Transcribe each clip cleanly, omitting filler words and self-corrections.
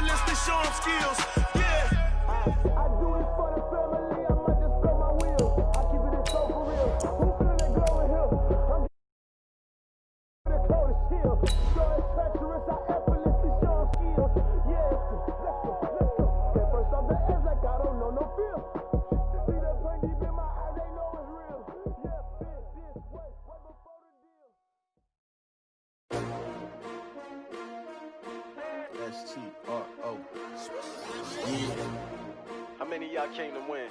effortlessly show them skills. Yeah. I do it for the family, I might just spell my wheels. I keep it in so for real. Who feeling that glowing hill? I'm the coldest chill. So it's treacherous, I effortlessly show them skills. Yeah, let's go. Okay, first off the edge like I don't know no feel. See the pain deep in my eyes, they know it's real. Yeah, fit this way before the deal. S-T-R-O. How many of y'all came to win?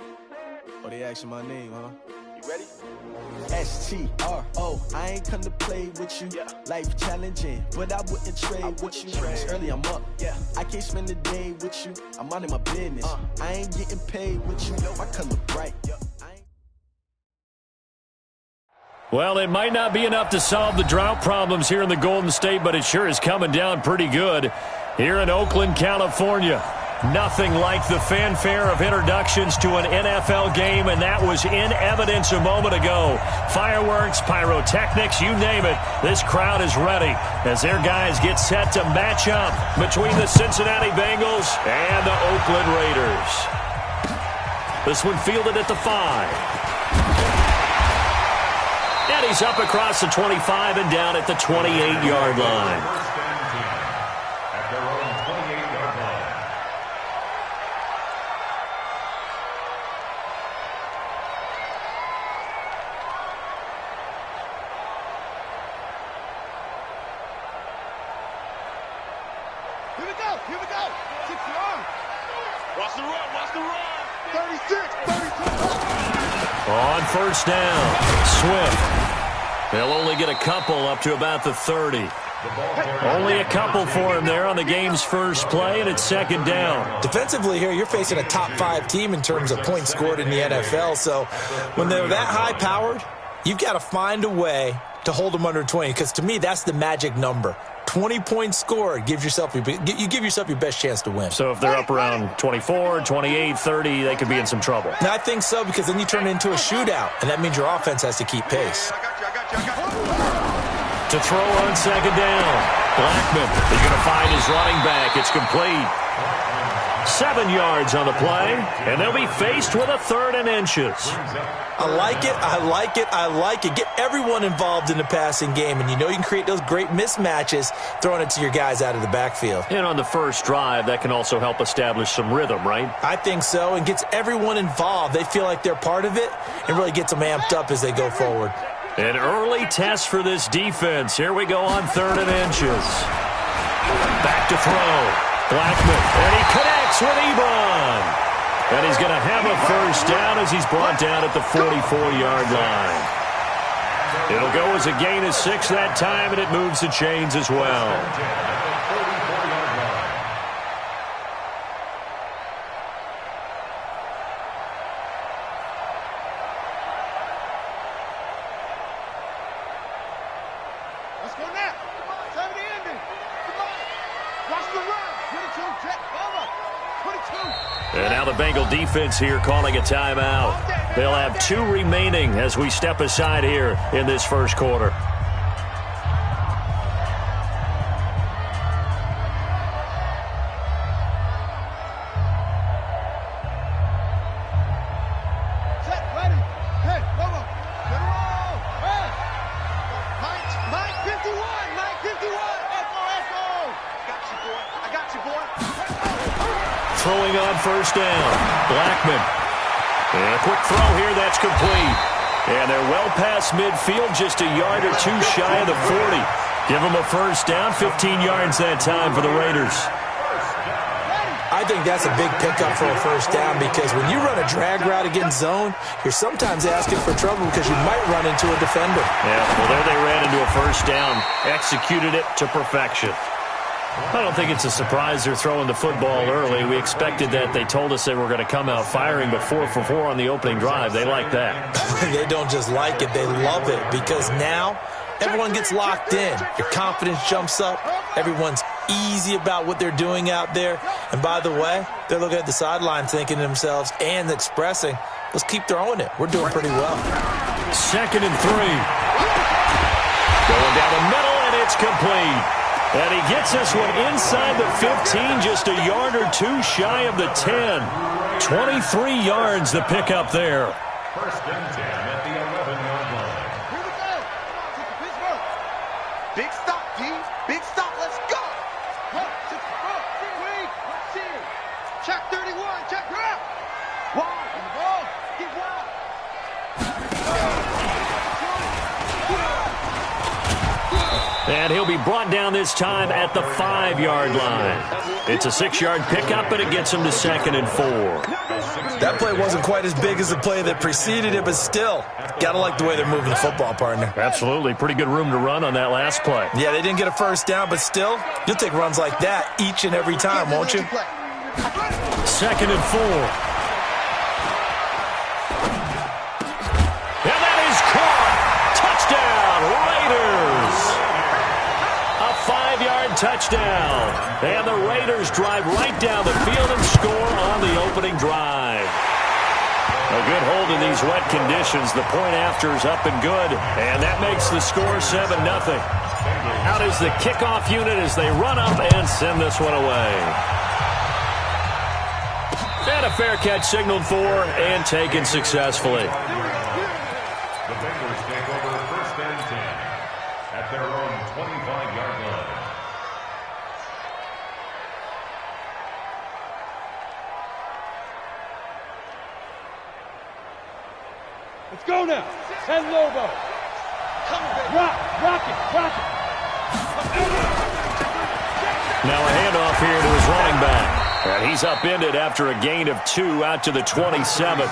Oh, they asking my name, huh? You ready? S-T-R-O. I ain't come to play with you. Yeah. Life challenging, but I wouldn't trade with you. It's early, I'm up. Yeah. I can't spend the day with you. I'm minding my business. I ain't getting paid with you. My color bright. Well, it might not be enough to solve the drought problems here in the Golden State, but it sure is coming down pretty good here in Oakland, California. Nothing like the fanfare of introductions to an NFL game, and that was in evidence a moment ago. Fireworks, pyrotechnics, you name it. This crowd is ready as their guys get set to match up between the Cincinnati Bengals and the Oakland Raiders. This one fielded at the 5. And he's up across the 25 and down at the 28-yard line. Here we go. 6 yards. Watch the run. 36, 32. On first down, Swift. They'll only get a couple up to about the 30. Only a couple for him there on the game's first play, and it's second down. Defensively here, you're facing a top-5 team in terms of points scored in the NFL, so when they're that high-powered, you've got to find a way to hold them under 20, because to me, that's the magic number. 20 points scored, you give yourself your best chance to win. So if they're up around 24, 28, 30, they could be in some trouble. And I think so, because then you turn it into a shootout, and that means your offense has to keep pace. To throw on second down, Blackman is going to find his running back. It's complete. 7 yards on the play, and they'll be faced with a 3rd and inches. I like it. Get everyone involved in the passing game, and you know you can create those great mismatches throwing it to your guys out of the backfield. And on the first drive, that can also help establish some rhythm, right? I think so, and gets everyone involved. They feel like they're part of it, and really gets them amped up as they go forward. An early test for this defense. Here we go on 3rd and inches. Back to throw. Blackman, and he connects with Ebron. And he's going to have a first down as he's brought down at the 44-yard line. It'll go as a gain of 6 that time, and it moves the chains as well. Let's go now. Come on, 70 ending. Come on. Watch the run. 22, check, over. 22. And now the Bengal defense here calling a timeout. They'll have 2 remaining as we step aside here in this first quarter. Set, ready. Hey, come on. Get a roll. Hey. Mike 51. Mike 51. Echo. I got you, boy. Throwing on first down, Blackman. And a quick throw here, that's complete. And they're well past midfield, just a yard or 2 shy of the 40. Give them a first down, 15 yards that time for the Raiders. I think that's a big pickup for a first down, because when you run a drag route against zone, you're sometimes asking for trouble because you might run into a defender. Yeah, well, there they ran into a first down, executed it to perfection. I don't think it's a surprise they're throwing the football early. We expected that. They told us they were going to come out firing, but 4 for 4 on the opening drive. They like that. They don't just like it, they love it, because now everyone gets locked in. Your confidence jumps up. Everyone's easy about what they're doing out there. And by the way, they're looking at the sideline thinking to themselves and expressing, let's keep throwing it. We're doing pretty well. 2nd and 3. Going down the middle, and it's complete. And he gets this one inside the 15, just a yard or two shy of the 10. 23 yards the pickup there. First and 10 at the 11-yard line. Here we go. Pittsburgh. Big stop, D. Big stop. Let's go. Check 31. Check her out. Wide. On the ball. Get wide. And he'll be brought down this time at the 5-yard line. It's a 6-yard pickup, but it gets him to 2nd and 4. That play wasn't quite as big as the play that preceded it, but still, gotta like the way they're moving the football, partner. Absolutely. Pretty good room to run on that last play. Yeah, they didn't get a first down, but still, you'll take runs like that each and every time, won't you? 2nd and 4. And that is caught. Touchdown, Raiders. A 5-yard touchdown. And the Raiders drive right down the field and score on the opening drive. A good hold in these wet conditions. The point after is up and good. And that makes the score 7-0. Out is the kickoff unit as they run up and send this one away. And a fair catch signaled for and taken successfully. The Bengals take over first and 10 at their own 25-yard line. Let's go now. 10 Lobo. Come on, rock it. Now a handoff here to his running back. And he's upended after a gain of 2 out to the 27.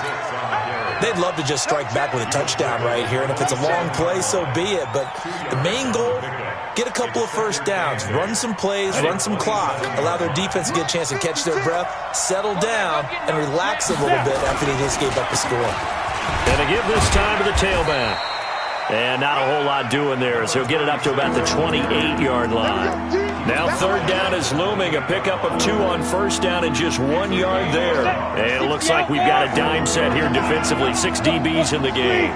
They'd love to just strike back with a touchdown right here, and if it's a long play, so be it. But the main goal, get a couple of first downs, run some plays, run some clock, allow their defense to get a chance to catch their breath, settle down, and relax a little bit after they just gave up the score. And to give this time to the tailback. And not a whole lot doing there as he'll get it up to about the 28-yard line. Now 3rd down is looming. A pickup of 2 on first down and just 1 yard there. And it looks like we've got a dime set here defensively. 6 DBs in the game.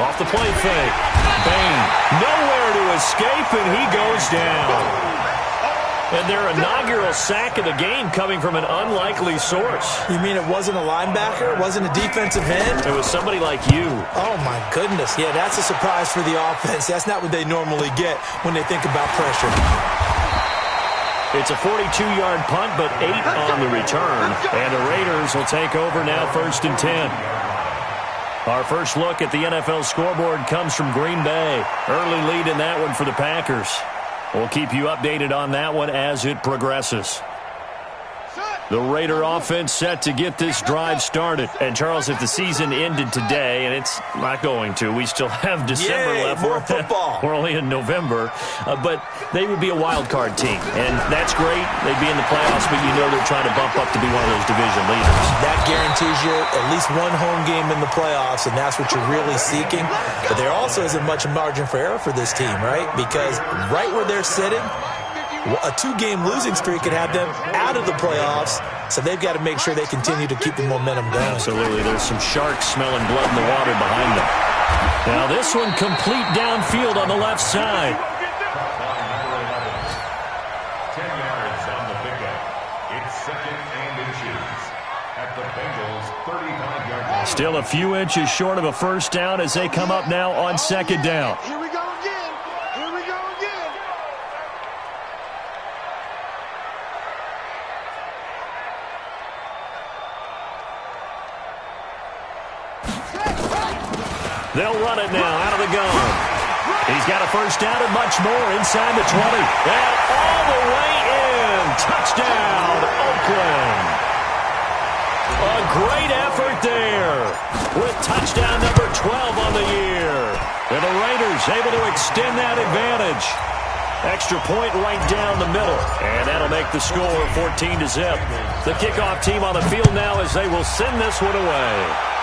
Off the play fake. Bain nowhere to escape, and he goes down. And their inaugural sack of the game coming from an unlikely source. You mean it wasn't a linebacker? It wasn't a defensive end? It was somebody like you. Oh, my goodness. Yeah, that's a surprise for the offense. That's not what they normally get when they think about pressure. It's a 42-yard punt, but 8 on the return. And the Raiders will take over now 1st and 10. Our first look at the NFL scoreboard comes from Green Bay. Early lead in that one for the Packers. We'll keep you updated on that one as it progresses. The Raider offense set to get this drive started. And, Charles, if the season ended today, and it's not going to, we still have December left. More football. We're only in November. But they would be a wild card team. And that's great. They'd be in the playoffs, but you know they're trying to bump up to be one of those division leaders. That guarantees you at least one home game in the playoffs, and that's what you're really seeking. But there also isn't much margin for error for this team, right? Because right where they're sitting, a 2-game losing streak could have them out of the playoffs, so they've got to make sure they continue to keep the momentum going. Absolutely. There's some sharks smelling blood in the water behind them. Now this one complete downfield on the left side. 10 yards on the pickup. It's 2nd and inches at the Bengals' 35-yard line. Still a few inches short of a first down as they come up now on 2nd down. Here we go again. They'll run it now out of the gun. He's got a first down and much more inside the 20. And all the way in. Touchdown, Oakland. A great effort there with touchdown number 12 on the year. And the Raiders able to extend that advantage. Extra point right down the middle. And that'll make the score 14-0. The kickoff team on the field now as they will send this one away.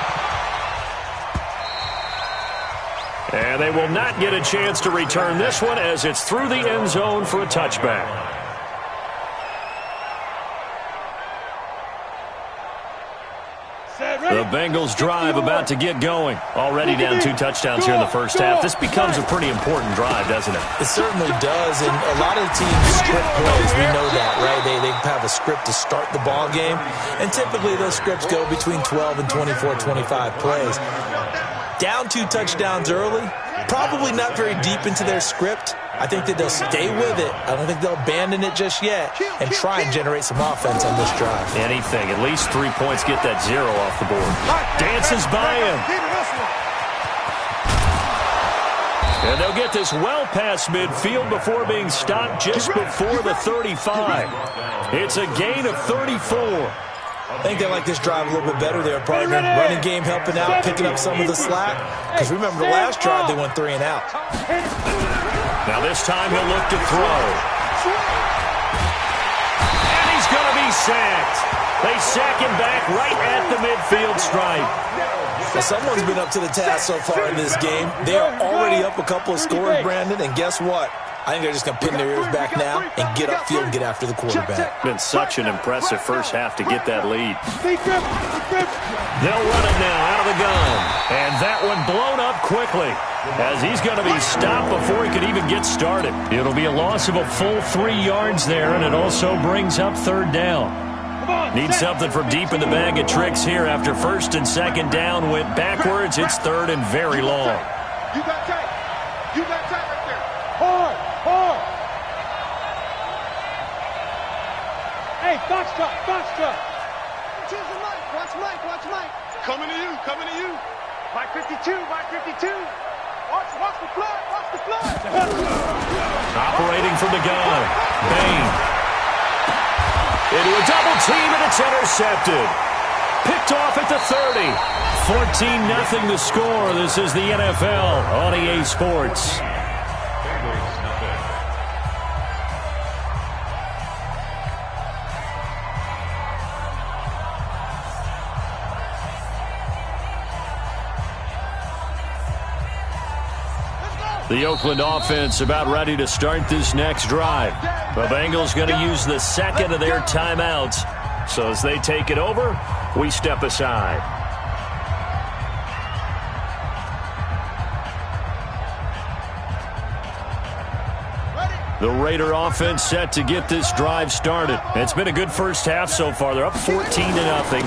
And they will not get a chance to return this one as it's through the end zone for a touchback. The Bengals drive about to get going. Already down 2 touchdowns here in the first half. This becomes a pretty important drive, doesn't it? It certainly does, and a lot of the teams script plays. We know that, right? They have a script to start the ball game, and typically those scripts go between 12 and 24, 25 plays. Down 2 touchdowns early, probably not very deep into their script. I think that they'll stay with it. I don't think they'll abandon it just yet and try and generate some offense on this drive. Anything. At least 3 points, get that 0 off the board. Dances by him. And they'll get this well past midfield before being stopped just before the 35. It's a gain of 34. I think they like this drive a little bit better there, partner. Running game helping out, picking up some of the slack. Because remember, the last drive they went 3 and out. Now this time he'll look to throw. And he's going to be sacked. They sack him back right at the midfield stripe. Well, someone's been up to the task so far in this game. They are already up a couple of scores, Brandon, and guess what? I think they're just going to pin their ears back now and get upfield and get after the quarterback. Been such an impressive first half to get that lead. They'll run it now out of the gun. And that one blown up quickly as he's going to be stopped before he could even get started. It'll be a loss of a full 3 yards there, and it also brings up 3rd down. Need something from deep in the bag of tricks here after 1st and 2nd down went backwards. It's 3rd and very long. You got tight. You got tight right there. Hard. Hey, box truck. Choose the mic. Watch Mike. Coming to you. Mike 52. Watch the flood. Operating from the gun. Bain. Into a double team, and it's intercepted. Picked off at the 30. 14-0 the score. This is the NFL on EA Sports. The Oakland offense about ready to start this next drive. The Bengals going to use the 2nd of their timeouts. So as they take it over, we step aside. The Raider offense set to get this drive started. It's been a good first half so far. They're up 14-0.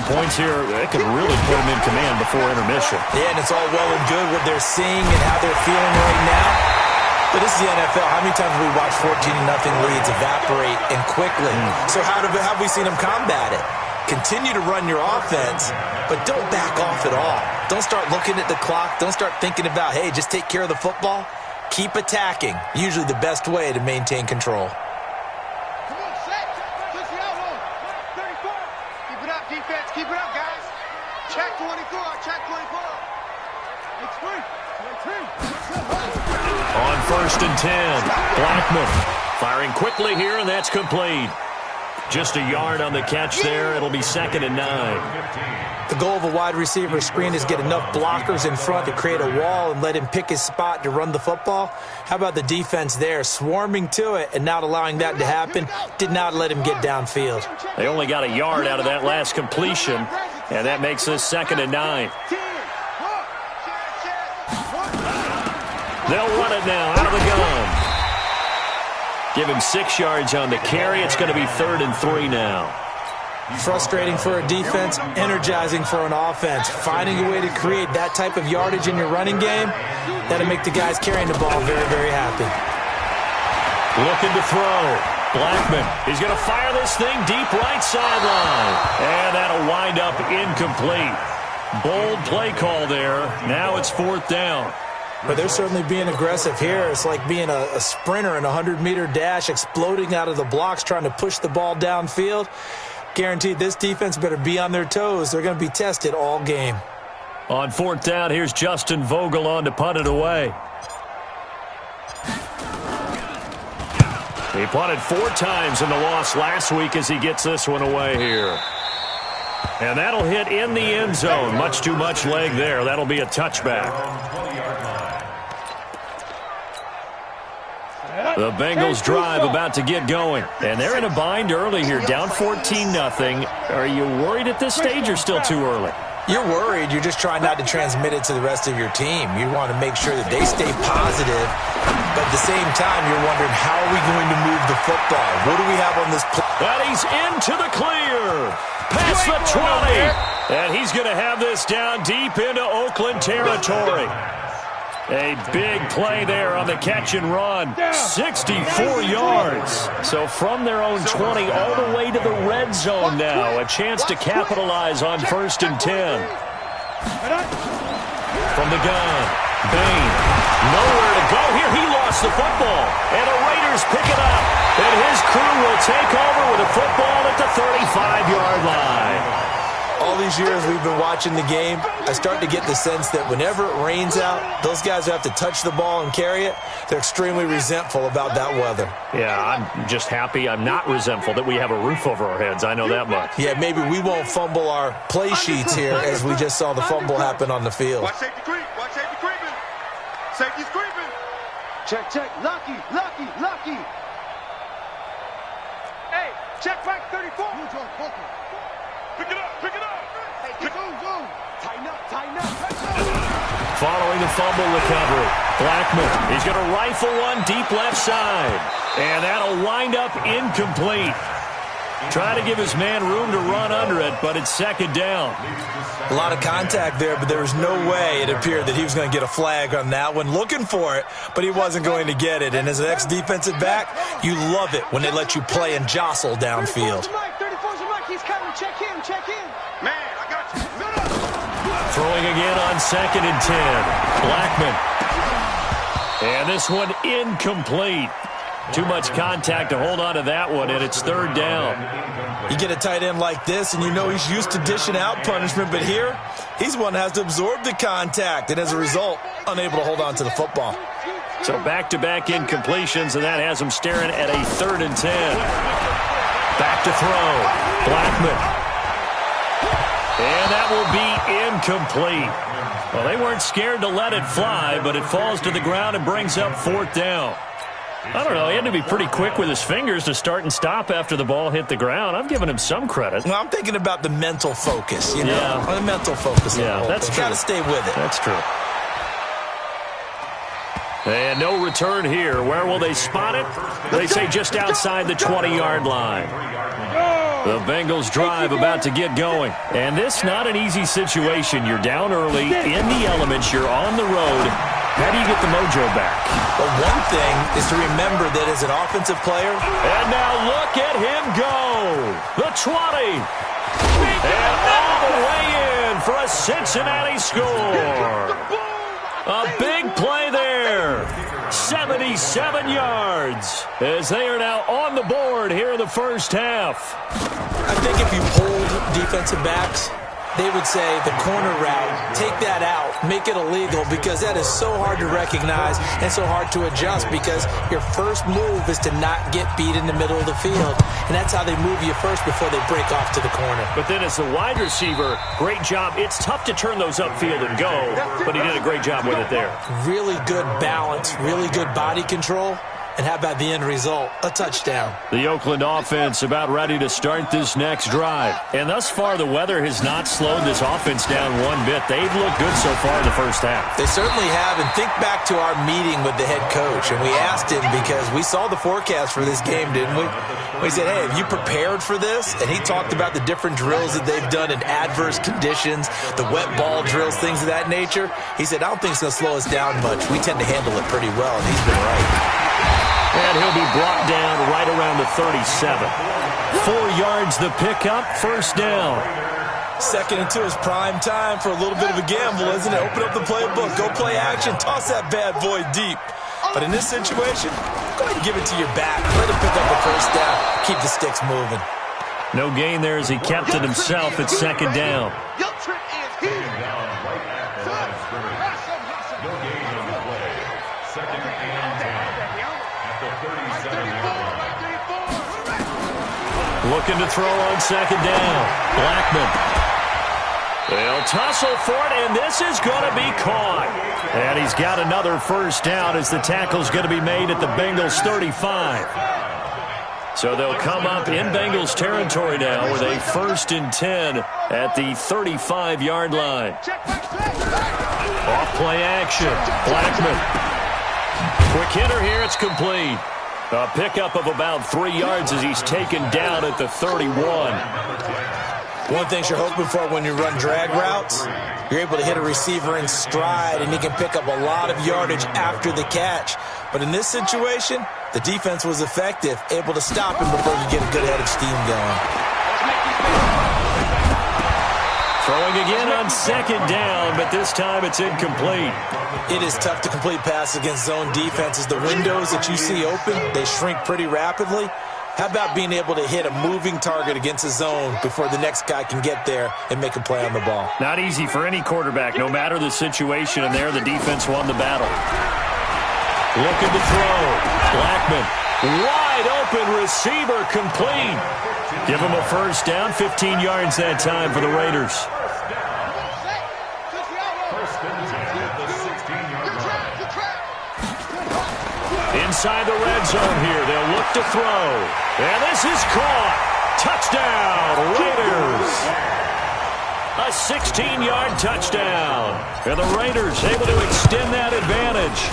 Points here that could really put them in command before intermission. Yeah, and it's all well and good what they're seeing and how they're feeling right now. But this is the NFL. How many times have we watched 14-0 leads evaporate and quickly? So how have we seen them combat it? Continue to run your offense, but don't back off at all. Don't start looking at the clock. Don't start thinking about, hey, just take care of the football. Keep attacking. Usually the best way to maintain control. Come on, set. Push the elbow. 34. Keep it up, defense. Keep it up, guys. Check 24. Check 24. It's free. On 1st and 10, Blackman firing quickly here, and that's complete. Just a yard on the catch there. It'll be 2nd and 9. The goal of a wide receiver screen is get enough blockers in front to create a wall and let him pick his spot to run the football. How about the defense there, swarming to it and not allowing that to happen? Did not let him get downfield. They only got a yard out of that last completion, and that makes this 2nd and 9. They'll run it now out of the gun. Give him 6 yards on the carry. It's going to be 3rd and 3 now. Frustrating for a defense, energizing for an offense. Finding a way to create that type of yardage in your running game, that'll make the guys carrying the ball very, very happy. Looking to throw. Blackman, he's going to fire this thing deep right sideline. And that'll wind up incomplete. Bold play call there. Now it's 4th down. But they're certainly being aggressive here. It's like being a sprinter in a 100-meter dash, exploding out of the blocks, trying to push the ball downfield. Guaranteed this defense better be on their toes. They're going to be tested all game. On 4th down, here's Justin Vogel on to punt it away. He punted 4 times in the loss last week as he gets this one away here. And that'll hit in the end zone. Much too much leg there. That'll be a touchback. The Bengals drive about to get going. And they're in a bind early here, down 14-0. Are you worried at this stage or still too early? You're worried. You're just trying not to transmit it to the rest of your team. You want to make sure that they stay positive, but at the same time, you're wondering, how are we going to move the football? What do we have on this play? And he's into the clear. Past the 20. And he's going to have this down deep into Oakland territory. A big play there on the catch and run. 64 yards. So from their own 20 all the way to the red zone now. A chance to capitalize on 1st and 10. From the gun, Bain. Nowhere to go here. He lost the football. And the Raiders pick it up. And his crew will take over with a football at the 35-yard line. All these years we've been watching the game, I start to get the sense that whenever it rains out, those guys who have to touch the ball and carry it, they're extremely resentful about that weather. Yeah, I'm just happy I'm not resentful that we have a roof over our heads. I know that much. Yeah, maybe we won't fumble our play sheets here as we just saw the fumble happen on the field. Watch safety creep. Watch safety creeping. Safety's creeping. Check, check. Lucky. Hey, check back 34. Pick it up. Hey, zoom. Tighten up. Following the fumble recovery, Blackman, he's going to rifle one deep left side. And that'll wind up incomplete. Try to give his man room to run under it, but it's 2nd down. A lot of contact there, but there was no way it appeared that he was going to get a flag on that one. Looking for it, but he wasn't going to get it. And as an ex-defensive back, you love it when they let you play and jostle downfield. 34's Mike. He's coming. Check him. Man, I got you. Throwing again on 2nd and 10. Blackman. And this one incomplete. Too much contact to hold on to that one, and it's 3rd down. You get a tight end like this, and you know he's used to dishing out punishment, but here, he's one that has to absorb the contact, and as a result, unable to hold on to the football. So back-to-back incompletions, and that has him staring at a 3rd and 10. Back to throw. Blackman. And that will be incomplete. Well, they weren't scared to let it fly, but it falls to the ground and brings up 4th down. I don't know. He had to be pretty quick with his fingers to start and stop after the ball hit the ground. I'm giving him some credit. Well, I'm thinking about the mental focus, you know? Yeah. The mental focus. Yeah, that's true. Got to stay with it. That's true. And no return here. Where will they spot it? They say just outside the 20-yard line. The Bengals drive about to get going. And this not an easy situation. You're down early, in the elements, you're on the road. How do you get the mojo back? Well, one thing is to remember that as an offensive player. And now look at him go. The 20. And all the way in for a Cincinnati score. A big play there. 77 yards as they are now on the board here in the first half. I think if you hold defensive backs, they would say the corner route, take that out, make it illegal, because that is so hard to recognize and so hard to adjust, because your first move is to not get beat in the middle of the field. And that's how they move you first before they break off to the corner. But then as the wide receiver, great job. It's tough to turn those upfield and go, but he did a great job with it there. Really good balance, really good body control. And how about the end result? A touchdown. The Oakland offense about ready to start this next drive. And thus far, the weather has not slowed this offense down one bit. They've looked good so far in the first half. They certainly have. And think back to our meeting with the head coach. And we asked him, because we saw the forecast for this game, didn't we? We said, hey, have you prepared for this? And he talked about the different drills that they've done in adverse conditions, the wet ball drills, things of that nature. He said, I don't think it's going to slow us down much. We tend to handle it pretty well, and he's been right. And he'll be brought down right around the 37. 4 yards the pickup, 1st down. 2nd and 2 is prime time for a little bit of a gamble, isn't it? Open up the playbook, go play action, toss that bad boy deep. But in this situation, go ahead and give it to your back. Let him pick up the 1st down. Keep the sticks moving. No gain there as he kept it himself at 2nd down. Your trick is here. No gain on the play. 2nd and 10. At the 37-yard line. Looking to throw on 2nd down. Blackman. They'll tussle for it, and this is going to be caught. And he's got another 1st down as the tackle's going to be made at the Bengals 35. So they'll come up in Bengals territory now with a 1st and 10 at the 35-yard line. Off play action. Blackman. Quick hitter here. It's complete. A pickup of about 3 yards as he's taken down at the 31. One thing you're hoping for when you run drag routes, you're able to hit a receiver in stride, and he can pick up a lot of yardage after the catch. But in this situation, the defense was effective, able to stop him before you get a good head of steam going. Throwing again on 2nd down, but this time it's incomplete. It is tough to complete passes against zone defenses. The windows that you see open, they shrink pretty rapidly. How about being able to hit a moving target against a zone before the next guy can get there and make a play on the ball? Not easy for any quarterback, no matter the situation, and there the defense won the battle. Looking to throw. Blackman. Wide open receiver, complete. Give him a 1st down, 15 yards that time for the Raiders. Inside the red zone here. They'll look to throw. And this is caught. Touchdown, Raiders. A 16-yard touchdown. And the Raiders able to extend that advantage.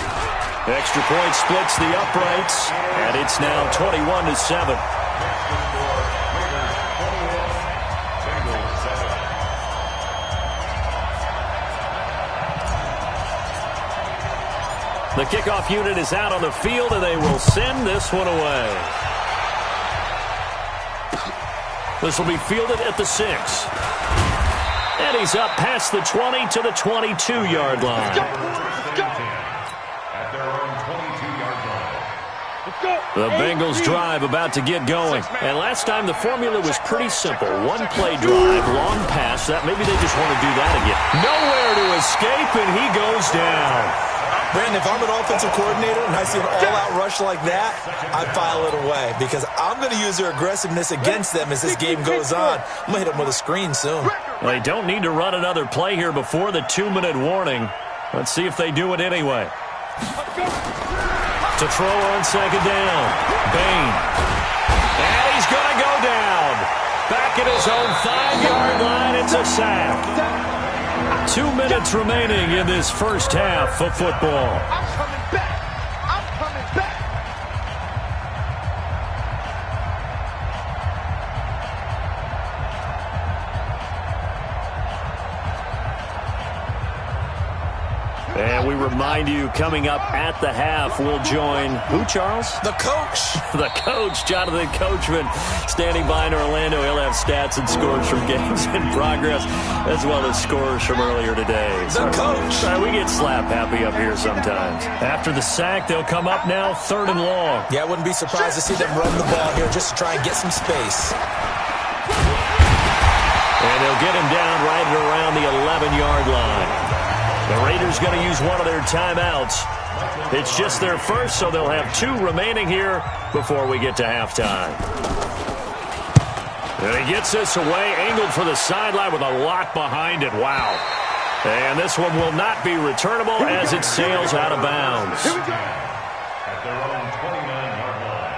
Extra point splits the uprights, and it's now 21-7. The kickoff unit is out on the field, and they will send this one away. This will be fielded at the 6. And he's up past the 20 to the 22-yard line. The Bengals drive about to get going. And last time the formula was pretty simple. One play drive, long pass. That maybe they just want to do that again. Nowhere to escape, and he goes down. Brandon, if I'm an offensive coordinator and I see an all-out rush like that, I file it away because I'm going to use their aggressiveness against them as this game goes on. I'm going to hit them with a screen soon. They don't need to run another play here before the 2-minute warning. Let's see if they do it anyway. To throw on 2nd down. Bain. And he's going to go down. Back at his own 5-yard line. It's a sack. 2 minutes remaining in this first half of football. I'm coming back. I'm coming back. And we remind you, coming up at the half, we'll join who, Charles? The coach. The coach, Jonathan Coachman, standing by in Orlando. He'll have stats and scores from games in progress, as well as scores from earlier today. The coach. Sorry, we get slap happy up here sometimes. After the sack, they'll come up now 3rd and long. Yeah, I wouldn't be surprised to see them run the ball here just to try and get some space. And they'll get him down right around the 11-yard line. The Raiders going to use one of their timeouts. It's just their first, so they'll have 2 remaining here before we get to halftime. And he gets this away, angled for the sideline with a lock behind it. Wow. And this one will not be returnable as it sails out of bounds. At their own 29-yard line.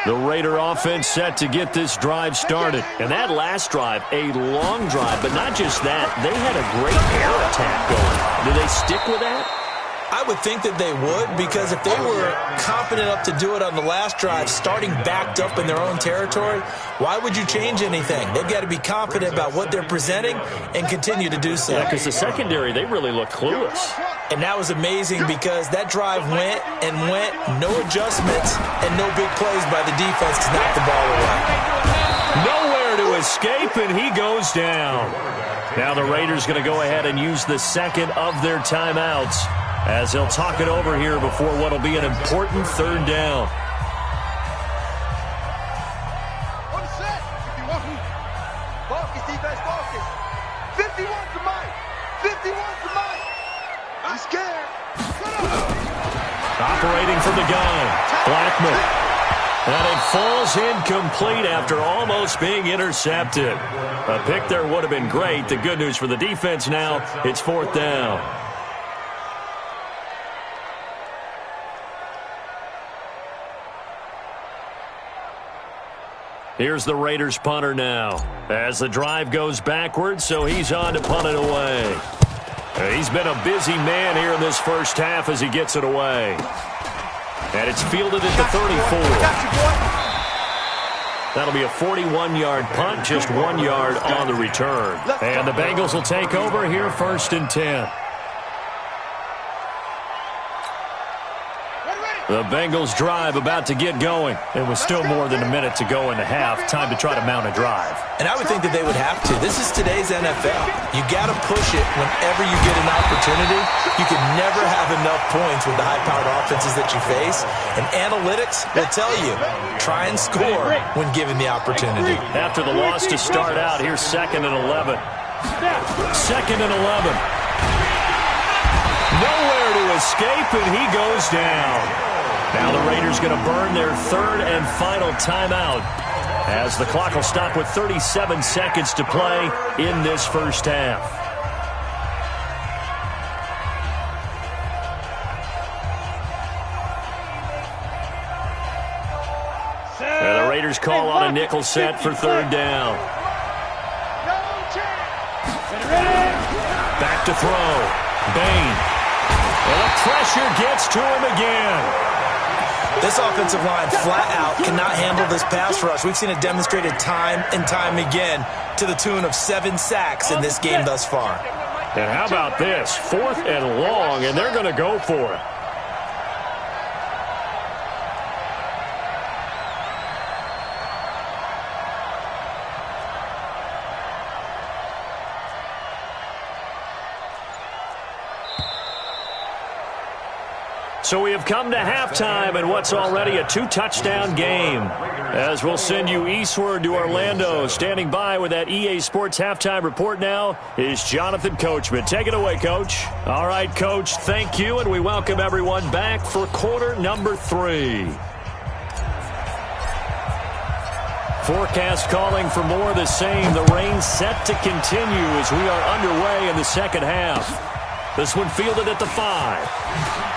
The Raider offense set to get this drive started. And that last drive, a long drive, but not just that. They had a great air attack going. Do they stick with that? I would think that they would, because if they were confident enough to do it on the last drive, starting backed up in their own territory, why would you change anything? They've got to be confident about what they're presenting and continue to do so. Yeah, because the secondary, they really look clueless. And that was amazing because that drive went and went, no adjustments, and no big plays by the defense to knock the ball away. Nowhere to escape, and he goes down. Now the Raiders going to go ahead and use the second of their timeouts as they'll talk it over here before what will be an important 3rd down. On set. If you want. Focus, defense, focus. I'm scared. Operating from the gun, Blackman. And it falls incomplete after almost being intercepted. A pick there would have been great. The good news for the defense now, it's 4th down. Here's the Raiders punter now. As the drive goes backwards, so he's on to punt it away. He's been a busy man here in this first half as he gets it away. And it's fielded at the 34. That'll be a 41-yard punt, just 1 yard on the return. And the Bengals will take over here, 1st and 10. The Bengals drive about to get going. It was still more than a minute to go in the half. Time to try to mount a drive. And I would think that they would have to. This is today's NFL. You got to push it whenever you get an opportunity. You can never have enough points with the high-powered offenses that you face. And analytics will tell you, try and score when given the opportunity. After the loss to start out, here's 2nd and 11. 2nd and 11. Nowhere to escape, and he goes down. Now the Raiders going to burn their 3rd and final timeout as the clock will stop with 37 seconds to play in this first half. And the Raiders call on a nickel set for 3rd down. Back to throw. Bain. And the pressure gets to him again. This offensive line flat out cannot handle this pass rush. We've seen it demonstrated time and time again to the tune of 7 sacks in this game thus far. And how about this? 4th and long, and they're going to go for it. So we have come to halftime in what's already a 2-touchdown game. As we'll send you eastward to Orlando. Standing by with that EA Sports halftime report now is Jonathan Coachman. Take it away, Coach. All right, Coach, thank you, and we welcome everyone back for quarter number 3. Forecast calling for more of the same. The rain set to continue as we are underway in the second half. This one fielded at the 5.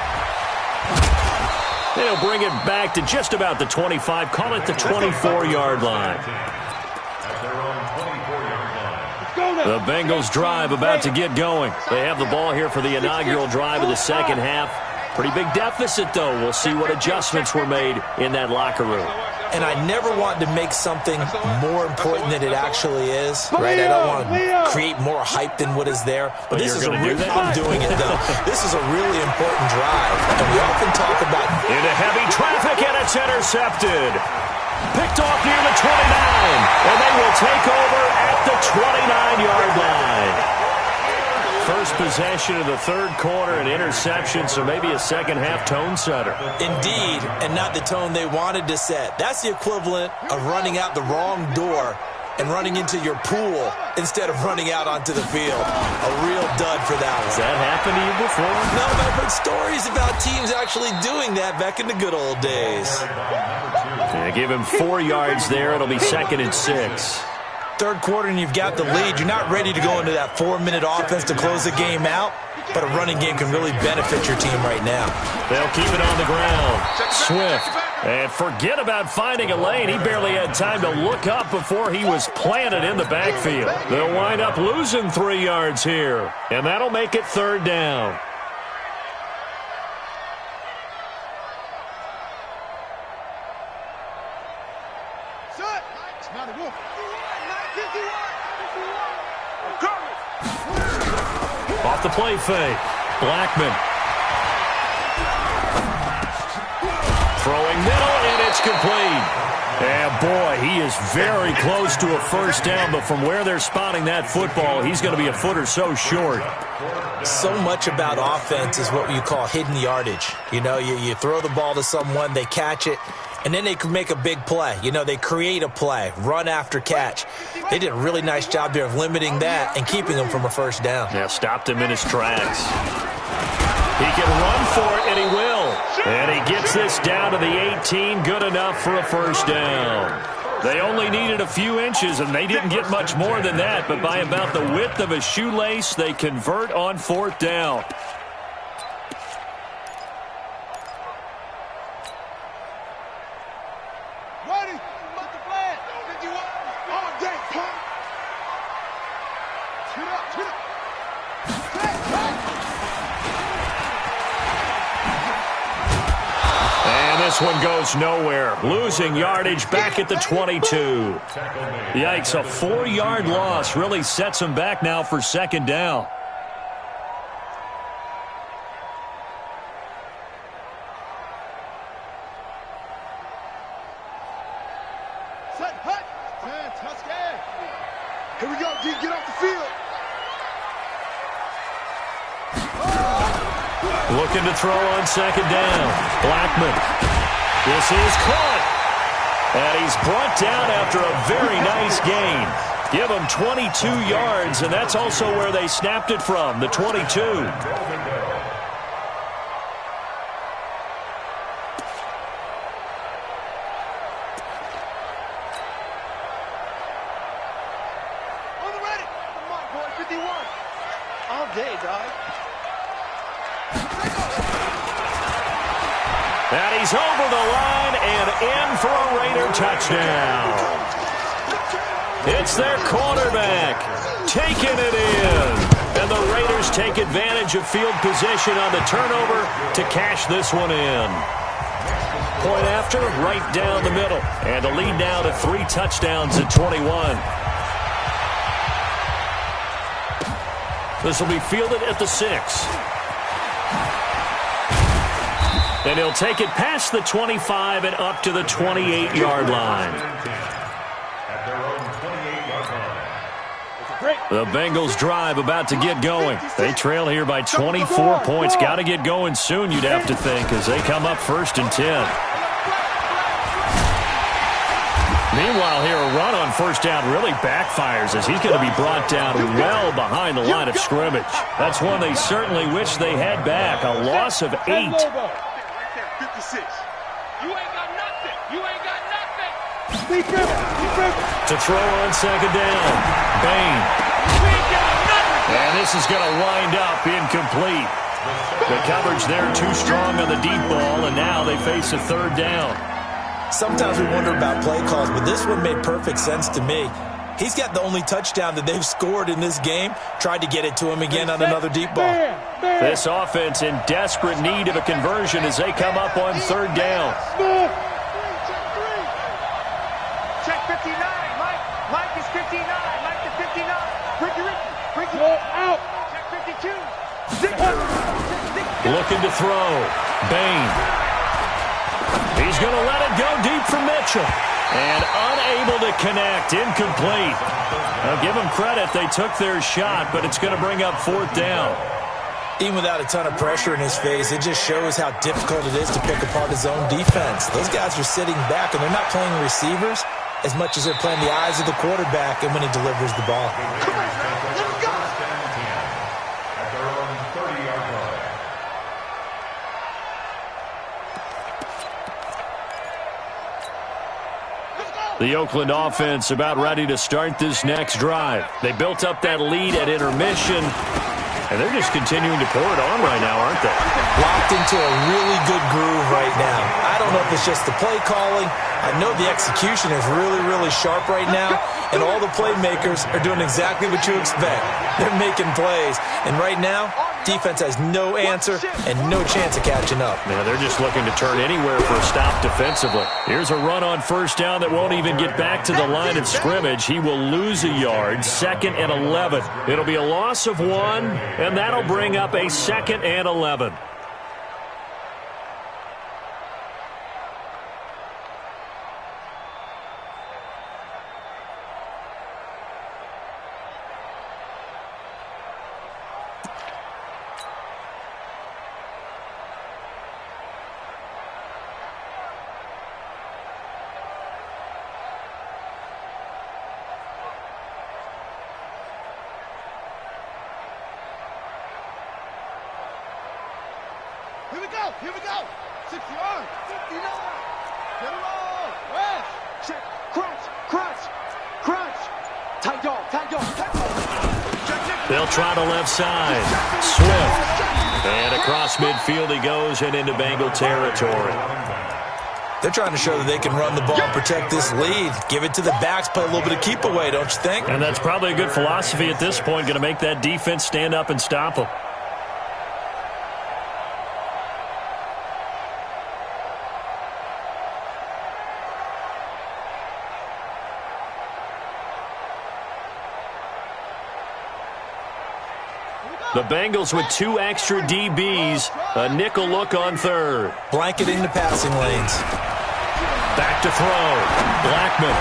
They'll bring it back to just about the 25. Call it the 24-yard line. The Bengals drive about to get going. They have the ball here for the inaugural drive of the second half. Pretty big deficit, though. We'll see what adjustments were made in that locker room. And I never want to make something more important than it actually is, right? I don't want to create more hype than what is there. But this is I'm doing it, though. This is a really important drive. And we often talk about into heavy traffic, and it's intercepted. Picked off near the 29. And they will take over at the 29-yard line. First possession of the 3rd quarter, an interception, so maybe a second-half tone setter. Indeed, and not the tone they wanted to set. That's the equivalent of running out the wrong door and running into your pool instead of running out onto the field. A real dud for that one. Has that happened to you before? No, but I've heard stories about teams actually doing that back in the good old days. Yeah, give him 4 yards there. It'll be 2nd and 6. 3rd quarter and you've got the lead. You're not ready to go into that 4-minute offense to close the game out, but a running game can really benefit your team right now. They'll keep it on the ground. Swift. And forget about finding a lane. He barely had time to look up before he was planted in the backfield. They'll wind up losing 3 yards here, and that'll make it 3rd down. Off the play fake. Blackman. Throwing middle, and it's complete. And boy, he is very close to a first down, but from where they're spotting that football, he's going to be a foot or so short. So much about offense is what you call hidden yardage. You know, you throw the ball to someone, they catch it, and then they can make a big play. You know, they create a play, run after catch. They did a really nice job there of limiting that and keeping him from a first down. Yeah, stopped him in his tracks. He can run for it, and he will. And he gets this down to the 18, good enough for a first down. They only needed a few inches, and they didn't get much more than that, but by about the width of a shoelace, they convert on fourth down. This one goes nowhere. Losing yardage back at the 22. Yikes, a 4-yard loss really sets them back now for second down. Here we go, D, get off the field. Looking to throw on second down. Blackman. This is caught. And he's brought down after a very nice gain. Give him 22 yards, and that's also where they snapped it from, the 22. On the ready. Come on, boy, 51. All day, dog. And he's over the line and in for a Raider touchdown. It's their quarterback taking it in. And the Raiders take advantage of field position on the turnover to cash this one in. Point after, right down the middle. And a lead now to 3 touchdowns at 21. This will be fielded at the 6. And he'll take it past the 25 and up to the 28-yard line. The Bengals drive about to get going. They trail here by 24 points. Got to get going soon, you'd have to think, as they come up 1st and 10. Meanwhile here, a run on first down really backfires as he's going to be brought down well behind the line of scrimmage. That's one they certainly wish they had back. A loss of 8. 56. You ain't got nothing. You ain't got nothing. To throw on second down. Bain. And this is going to wind up incomplete. The coverage there too strong on the deep ball, and now they face a 3rd down. Sometimes we wonder about play calls, but this one made perfect sense to me. He's got the only touchdown that they've scored in this game. Tried to get it to him again on another deep ball. This offense in desperate need of a conversion as they come up on 3rd down. Check 59. Mike is 59. Mike to 59. Ricky. Out. Check 52. Looking to throw. Bain. He's going to let it go deep for Mitchell. And unable to connect. Incomplete. Now give them credit. They took their shot, but it's going to bring up 4th down. Even without a ton of pressure in his face, it just shows how difficult it is to pick apart his own defense. Those guys are sitting back, and they're not playing receivers as much as they're playing the eyes of the quarterback and when he delivers the ball. The Oakland offense about ready to start this next drive. They built up that lead at intermission, and they're just continuing to pour it on right now, aren't they? Locked into a really good groove right now. I don't know if it's just the play calling. I know the execution is really, really sharp right now, and all the playmakers are doing exactly what you expect. They're making plays, and right now, defense has no answer and no chance of catching up. Yeah, they're just looking to turn anywhere for a stop defensively. Here's a run on first down that won't even get back to the line of scrimmage. He will lose a yard, 2nd and 11. It'll be a loss of 1, and that'll bring up a 2nd and 11. Here we go. 60 yards. 59. Get it on. Rush. Check. Crunch. Tight dog. They'll try to left side. Swift. And across midfield he goes and into Bengal territory. They're trying to show that they can run the ball and protect this lead. Give it to the backs, play a little bit of keep away, don't you think? And that's probably a good philosophy at this point, going to make that defense stand up and stop them. The Bengals with 2 extra DBs, a nickel look on third. Blanketing the passing lanes. Back to throw. Blackman.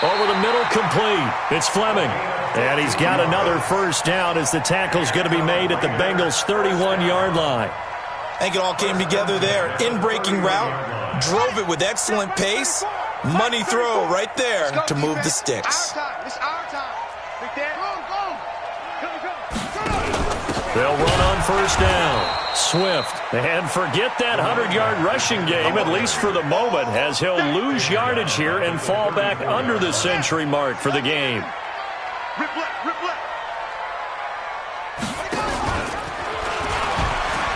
Over the middle, complete. It's Fleming. And he's got another first down as the tackle's going to be made at the Bengals' 31-yard line. I think it all came together there. In-breaking route. Drove it with excellent pace. Money throw right there to move the sticks. It's our time. Big Dan. Go. They'll run on first down. Swift. And forget that 100-yard rushing game, at least for the moment, as he'll lose yardage here and fall back under the century mark for the game. Rip left.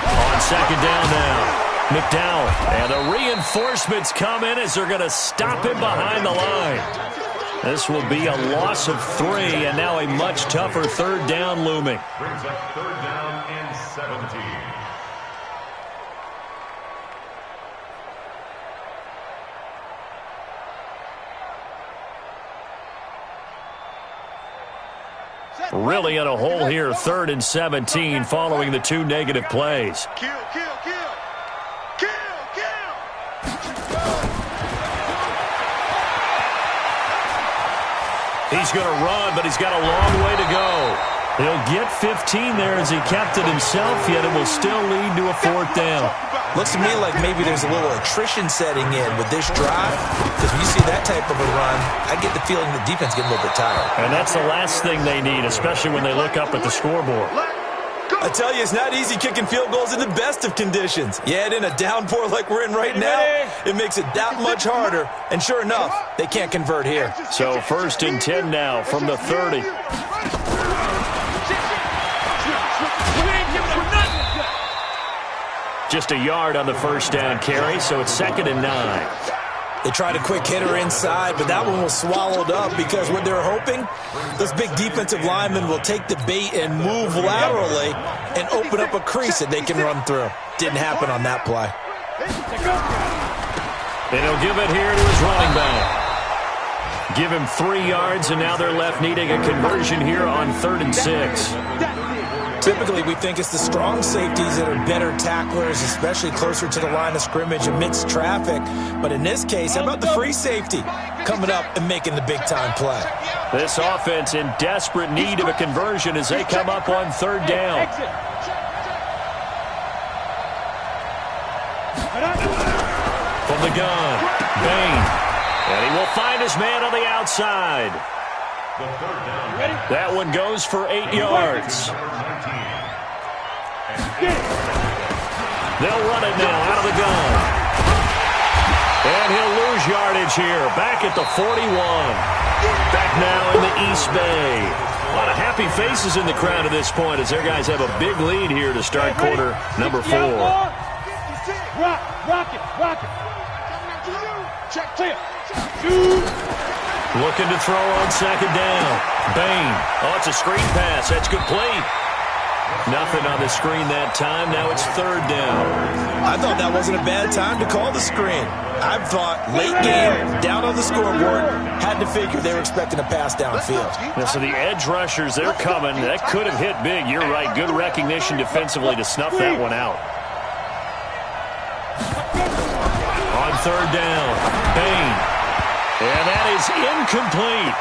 On second down now. McDowell. And the reinforcements come in as they're going to stop him behind the line. This will be a loss of 3, and now a much tougher third down looming. Brings up third down and 17. Really in a hole here, 3rd and 17, following the 2 negative plays. Kill. He's going to run, but he's got a long way to go. He'll get 15 there as he kept it himself, yet it will still lead to a 4th down. Looks to me like maybe there's a little attrition setting in with this drive, because when you see that type of a run, I get the feeling the defense getting a little bit tired. And that's the last thing they need, especially when they look up at the scoreboard. I tell you, it's not easy kicking field goals in the best of conditions. You add in a downpour like we're in right now, it makes it that much harder. And sure enough, they can't convert here. So 1st and 10 now from the 30. Just a yard on the first down carry, so it's 2nd and 9. They tried a quick hitter inside, but that one was swallowed up because what they're hoping, those big defensive linemen will take the bait and move laterally and open up a crease that they can run through. Didn't happen on that play. And he'll give it here to his running back. Give him 3 yards, and now they're left needing a conversion here on 3rd and 6. Typically, we think it's the strong safeties that are better tacklers, especially closer to the line of scrimmage amidst traffic. But in this case, how about the free safety coming up and making the big-time play? This offense in desperate need of a conversion as they come up on 3rd down. From the gun, Bain. And he will find his man on the outside. That one goes for 8 yards. They'll run it now out of the gun. And he'll lose yardage here. Back at the 41. Back now in the East Bay. A lot of happy faces in the crowd at this point as their guys have a big lead here to start quarter number 4. Rock it. Check. Looking to throw on 2nd down. Bain. Oh, it's a screen pass. That's complete. Nothing on the screen that time. Now it's 3rd down. I thought that wasn't a bad time to call the screen. I thought late game, down on the scoreboard, had to figure they were expecting a pass downfield. Now, so the edge rushers, they're coming. That could have hit big. You're right. Good recognition defensively to snuff that one out. On 3rd down, Bain. And that is incomplete.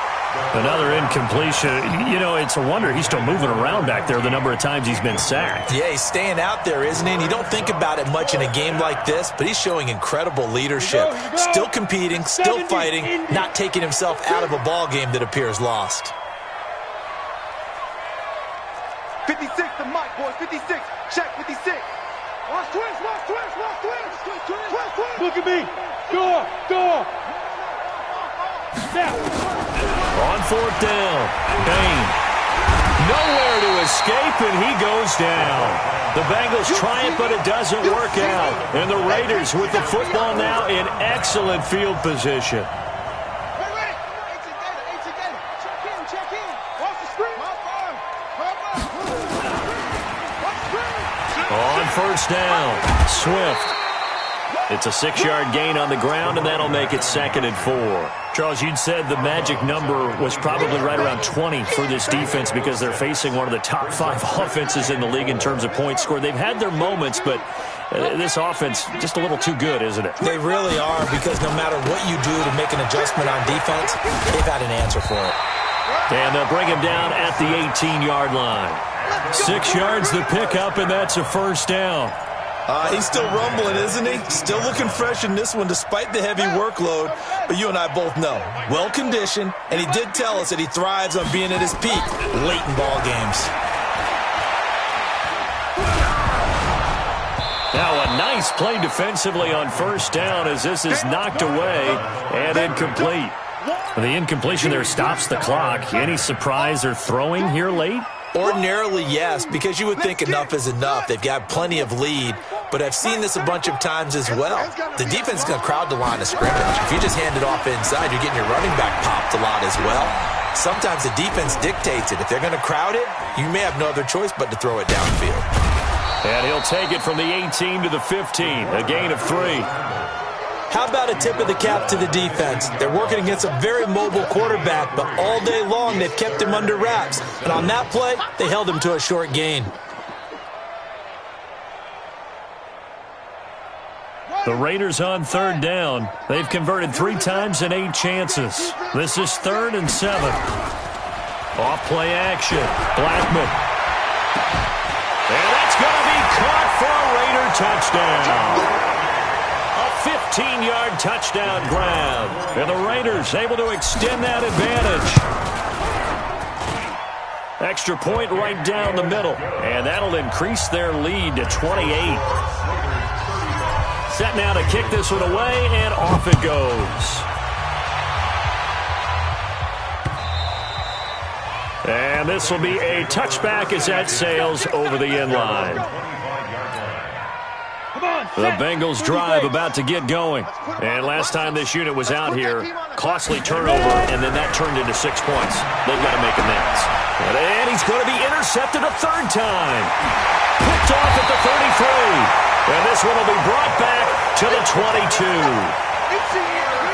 Another incompletion. You know, it's a wonder he's still moving around back there the number of times he's been sacked. Yeah, he's staying out there, isn't he? And you don't think about it much in a game like this, but he's showing incredible leadership. Still competing, still fighting, not taking himself out of a ball game that appears lost. 56 to Mike, boys. 56. Check 56. Watch 20. Look at me. Door. Now. On 4th down, Bain. Nowhere to escape, and he goes down. The Bengals try it, but it doesn't work out. And the Raiders with the football now in excellent field position. Check in. Watch the screen. On 1st down, Swift. It's a 6-yard gain on the ground, and that'll make it 2nd and 4. Charles, you'd said the magic number was probably right around 20 for this defense because they're facing one of the top 5 offenses in the league in terms of points scored. They've had their moments, but this offense just a little too good, isn't it? They really are, because no matter what you do to make an adjustment on defense, they've had an answer for it. And they'll bring him down at the 18-yard line. 6 yards to pick up, and that's a 1st down. He's still rumbling, isn't he? Still looking fresh in this one despite the heavy workload. But you and I both know, well-conditioned, and he did tell us that he thrives on being at his peak late in ball games. Now a nice play defensively on 1st down as this is knocked away and incomplete. The incompletion there stops the clock. Any surprise or throwing here late? Ordinarily, yes, because you would think enough is enough. They've got plenty of lead, but I've seen this a bunch of times as well. The defense is going to crowd the line of scrimmage. If you just hand it off inside, you're getting your running back popped a lot as well. Sometimes the defense dictates it. If they're going to crowd it, you may have no other choice but to throw it downfield. And he'll take it from the 18 to the 15, a gain of 3. How about a tip of the cap to the defense? They're working against a very mobile quarterback, but all day long they've kept him under wraps. And on that play, they held him to a short gain. The Raiders on 3rd down. They've converted 3 times in 8 chances. This is 3rd and 7. Off play action. Blackman. And that's going to be caught for a Raider touchdown. 15-yard touchdown grab. And the Raiders able to extend that advantage. Extra point right down the middle. And that'll increase their lead to 28. Set now to kick this one away, and off it goes. And this will be a touchback as that sails over the end line. The Bengals drive about to get going. And last time this unit was out here, costly turnover, and then that turned into 6 points. They've got to make amends. And he's going to be intercepted a 3rd time. Picked off at the 33. And this one will be brought back to the 22.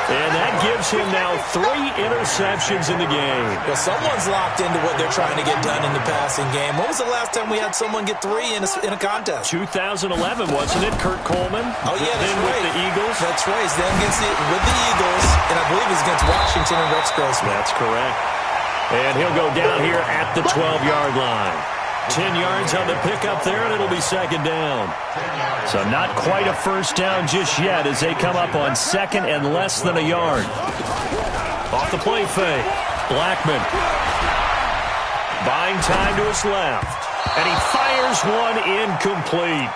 And that gives him now 3 interceptions in the game. Well, someone's locked into what they're trying to get done in the passing game. When was the last time we had someone get 3 in a contest? 2011, wasn't it, Kurt Coleman? Oh, yeah, that's then right. With the Eagles. That's right. He's then with the Eagles, and I believe he's against Washington and Rex Grossman. That's correct. And he'll go down here at the 12-yard line. 10 yards on the pickup there, and it'll be 2nd down. So not quite a 1st down just yet as they come up on 2nd and less than a yard. Off the play fake. Blackman. Buying time to his left. And he fires one incomplete.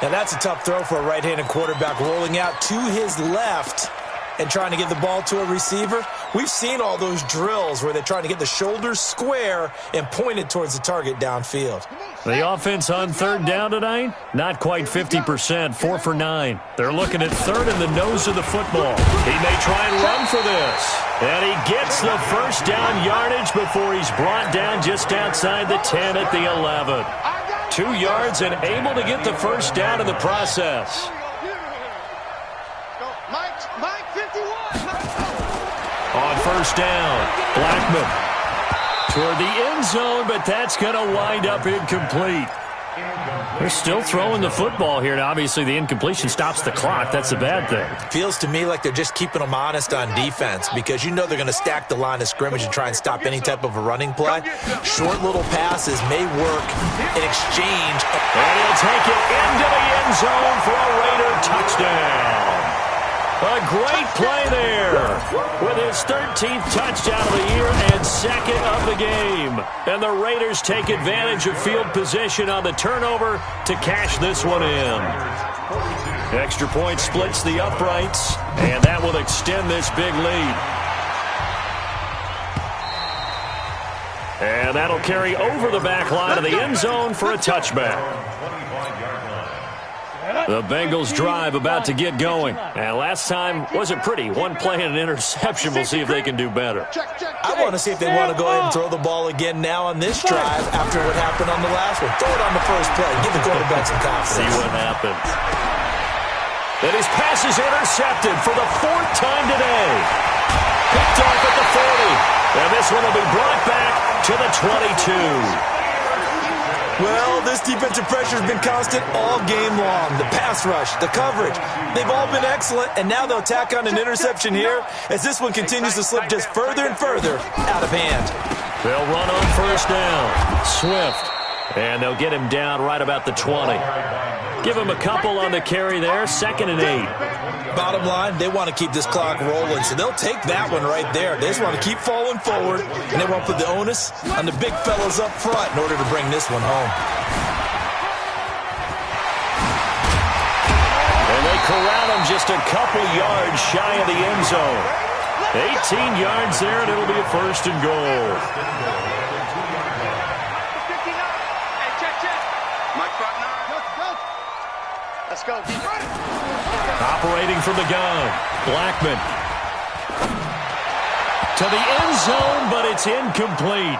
Now that's a tough throw for a right-handed quarterback, rolling out to his left and trying to get the ball to a receiver. We've seen all those drills where they're trying to get the shoulders square and pointed towards the target downfield. The offense on 3rd down tonight, not quite 50%, 4 for 9. They're looking at 3rd in the nose of the football. He may try and run for this. And he gets the 1st down yardage before he's brought down just outside the 10 at the 11. 2 yards and able to get the 1st down in the process. On 1st down, Blackman toward the end zone, but that's going to wind up incomplete. They're still throwing the football here, and obviously the incompletion stops the clock. That's a bad thing. Feels to me like they're just keeping them honest on defense because you know they're going to stack the line of scrimmage and try and stop any type of a running play. Short little passes may work in exchange. And he'll take it into the end zone for a Raider touchdown. A great play there with his 13th touchdown of the year and 2nd of the game. And the Raiders take advantage of field position on the turnover to cash this one in. Extra point splits the uprights, and that will extend this big lead. And that'll carry over the back line of the end zone for a touchback. The Bengals drive about to get going. And last time wasn't pretty. One play and an interception. We'll see if they can do better. I want to see if they want to go ahead and throw the ball again now on this drive after what happened on the last one. Throw it on the first play. Give the quarterback some confidence. See what happens. And his pass is intercepted for the 4th time today. Picked off at the 40. And this one will be brought back to the 22. Well, this defensive pressure has been constant all game long. The pass rush, the coverage, they've all been excellent, and now they'll tack on an interception here as this one continues to slip just further and further out of hand. They'll run on first down. Swift. And they'll get him down right about the 20. Give him a couple on the carry there. 2nd and 8. Bottom line, they want to keep this clock rolling, so they'll take that one right there. They just want to keep falling forward, and they want to put the onus on the big fellas up front in order to bring this one home. And they corral him just a couple yards shy of the end zone. 18 yards there, and it'll be a 1st and goal. Let's go. Operating from the gun. Blackman. To the end zone, but it's incomplete.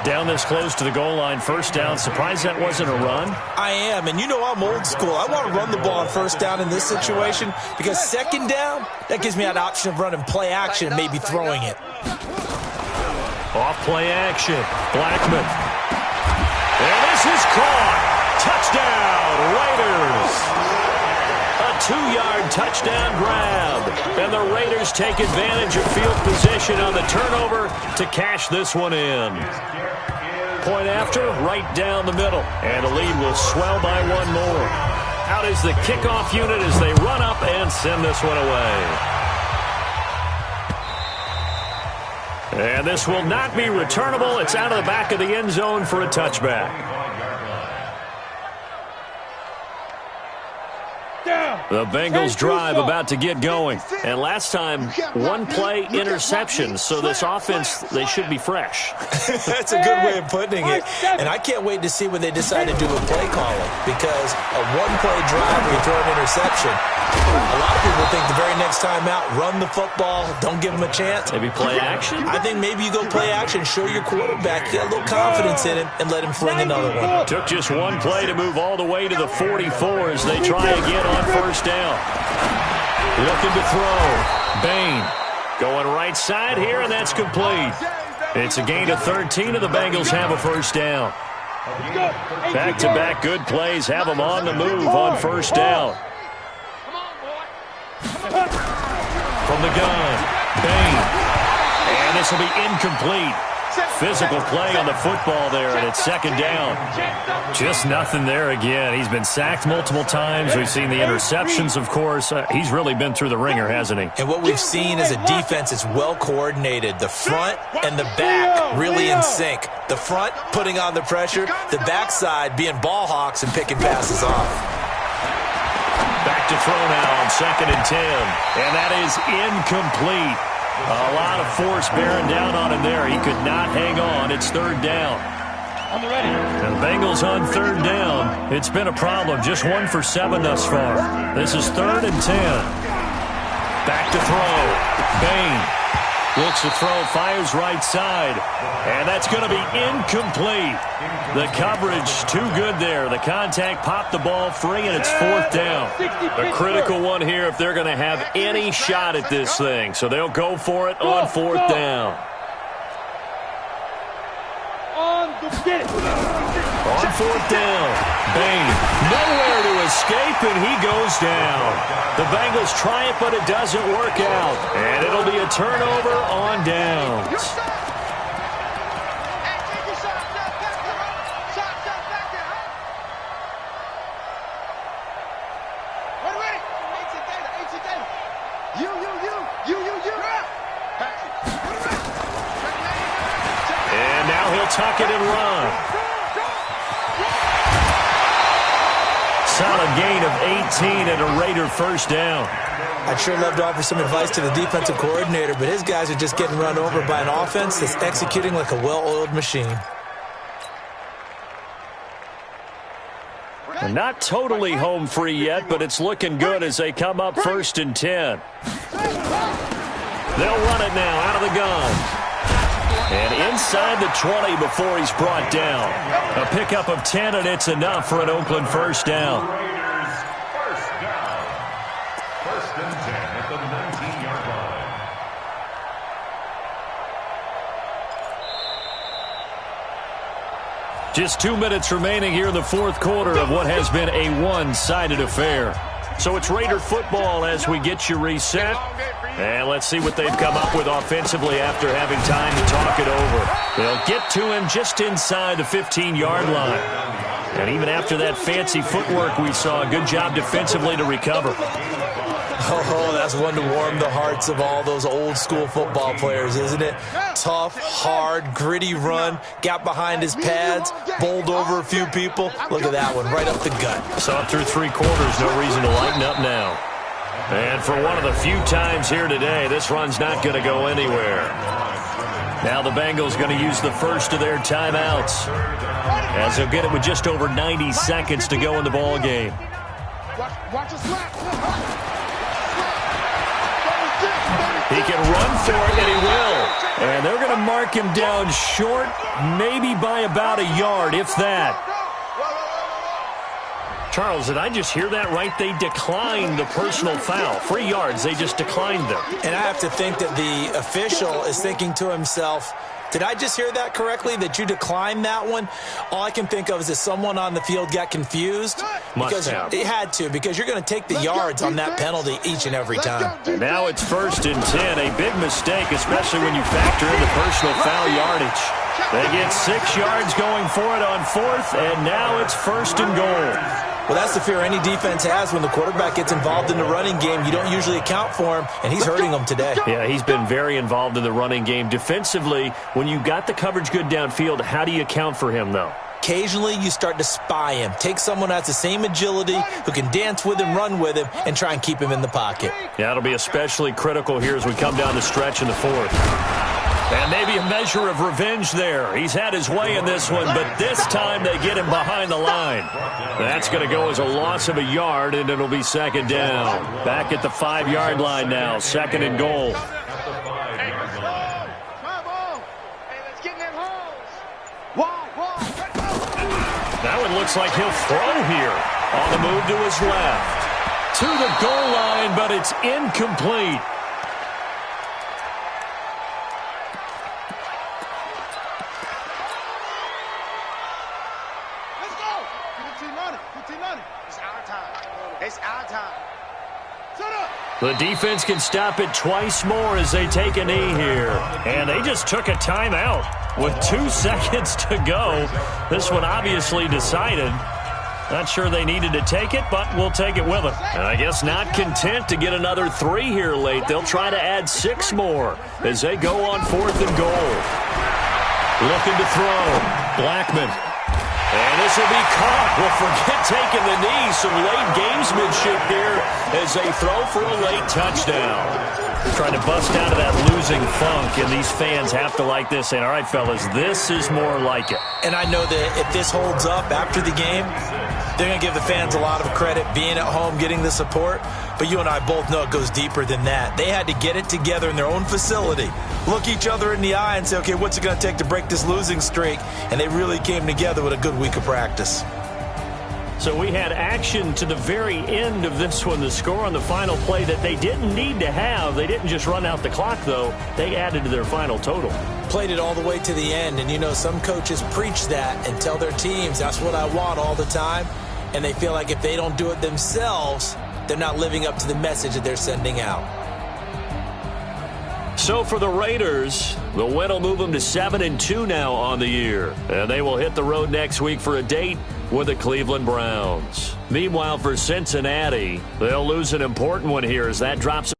Down this close to the goal line, 1st down. Surprised that wasn't a run? I am, and you know I'm old school. I want to run the ball on 1st down in this situation because 2nd down, that gives me that option of running play action and maybe throwing it. Off play action. Blackman. And this is caught. Touchdown, Raiders. A 2-yard touchdown grab. And the Raiders take advantage of field position on the turnover to cash this one in. Point after, right down the middle. And the lead will swell by one more. Out is the kickoff unit as they run up and send this one away. And this will not be returnable. It's out of the back of the end zone for a touchback. The Bengals drive about to get going. And last time, 1-play interception. So this offense, they should be fresh. That's a good way of putting it. And I can't wait to see when they decide to do a play calling. Because a 1-play drive where you throw an interception, a lot of people think the very next time out, run the football, don't give them a chance. Maybe play action? I think maybe you go play action, show your quarterback, get a little confidence in him, and let him fling another one. Took just 1 play to move all the way to the 44 as they try again on 1st down. Looking to throw. Bain going right side here, and that's complete. It's a gain of 13, and the Bengals have a 1st down. Back-to-back good plays have them on the move on 1st down. From the gun, Bain. And this will be incomplete. Physical play on the football there, and it's 2nd down. Just nothing there again. He's been sacked multiple times. We've seen the interceptions, of course. He's really been through the ringer, hasn't he? And what we've seen is a defense that's well coordinated. The front and the back really in sync. The front putting on the pressure, the backside being ball hawks and picking passes off. Back to throw now on 2nd and 10. And that is incomplete. A lot of force bearing down on him there. He could not hang on. It's 3rd down. On the ready. And the Bengals on 3rd down. It's been a problem. Just 1 for 7 thus far. This is 3rd and 10. Back to throw. Bain looks to throw, fires right side. And that's going to be incomplete. The coverage too good there. The contact popped the ball free, and it's 4th down. A critical one here if they're going to have any shot at this thing. So they'll go for it on 4th down. On 4th down, Bain nowhere to escape, and he goes down. The Bengals try it, but it doesn't work out. And it'll be a turnover on downs. And now he'll tuck it and run. Solid a gain of 18 and a Raider first down. I'd sure love to offer some advice to the defensive coordinator, but his guys are just getting run over by an offense that's executing like a well-oiled machine. Not totally home free yet, but it's looking good as they come up 1st and 10. They'll run it now out of the gun. And inside the 20 before he's brought down. A pickup of 10, and it's enough for an Oakland first down. Raiders first down. 1st and 10 at the 19-yard line. Just 2 minutes remaining here in the fourth quarter of what has been a one-sided affair. So it's Raider football as we get you reset. And let's see what they've come up with offensively after having time to talk it over. They'll get to him just inside the 15-yard line. And even after that fancy footwork we saw, a good job defensively to recover. Oh, that's one to warm the hearts of all those old-school football players, isn't it? Tough, hard, gritty run, got behind his pads, bowled over a few people. Look at that one, right up the gut. So up through 3 quarters, no reason to lighten up now. And for one of the few times here today, this run's not going to go anywhere. Now the Bengals going to use the first of their timeouts, as they'll get it with just over 90 seconds to go in the ball game. Watch the slap. He can run for it, and he will. And they're going to mark him down short, maybe by about a yard, if that. Charles, did I just hear that right? They declined the personal foul. 3 yards, they just declined them. And I have to think that the official is thinking to himself, did I just hear that correctly, that you declined that one? All I can think of is that someone on the field got confused. Must have. It had to, because you're going to take the yards on that penalty each and every time. And now it's 1st and 10, a big mistake, especially when you factor in the personal foul yardage. They get 6 yards going for it on 4th, and now it's 1st and goal. Well, that's the fear any defense has when the quarterback gets involved in the running game. You don't usually account for him, and he's hurting them today. Yeah, he's been very involved in the running game. Defensively, when you got the coverage good downfield, how do you account for him, though? Occasionally, you start to spy him. Take someone who has the same agility, who can dance with him, run with him, and try and keep him in the pocket. Yeah, it'll be especially critical here as we come down the stretch in the 4th. And maybe a measure of revenge there. He's had his way in this one, but this time they get him behind the line. That's going to go as a loss of a yard, and it'll be 2nd down. Back at the 5-yard line now, 2nd and goal. That one looks like he'll throw here on the move to his left. To the goal line, but it's incomplete. The defense can stop it twice more as they take a knee here. And they just took a timeout with 2 seconds to go. This one obviously decided. Not sure they needed to take it, but we'll take it with them. And I guess not content to get another 3 here late. They'll try to add 6 more as they go on 4th and goal. Looking to throw. Blackman. And this will be caught. Well, forget taking the knee. Some late gamesmanship here as they throw for a late touchdown. Trying to bust out of that losing funk, and these fans have to like this. Saying, all right, fellas, this is more like it. And I know that if this holds up after the game, they're going to give the fans a lot of credit being at home, getting the support. But you and I both know it goes deeper than that. They had to get it together in their own facility, look each other in the eye and say, okay, what's it going to take to break this losing streak? And they really came together with a good week of practice. So we had action to the very end of this one, the score on the final play that they didn't need to have. They didn't just run out the clock, though. They added to their final total. Played it all the way to the end, and you know some coaches preach that and tell their teams, that's what I want all the time, and they feel like if they don't do it themselves, they're not living up to the message that they're sending out. So for the Raiders, the win will move them to 7-2 now on the year. And they will hit the road next week for a date with the Cleveland Browns. Meanwhile, for Cincinnati, they'll lose an important one here as that drops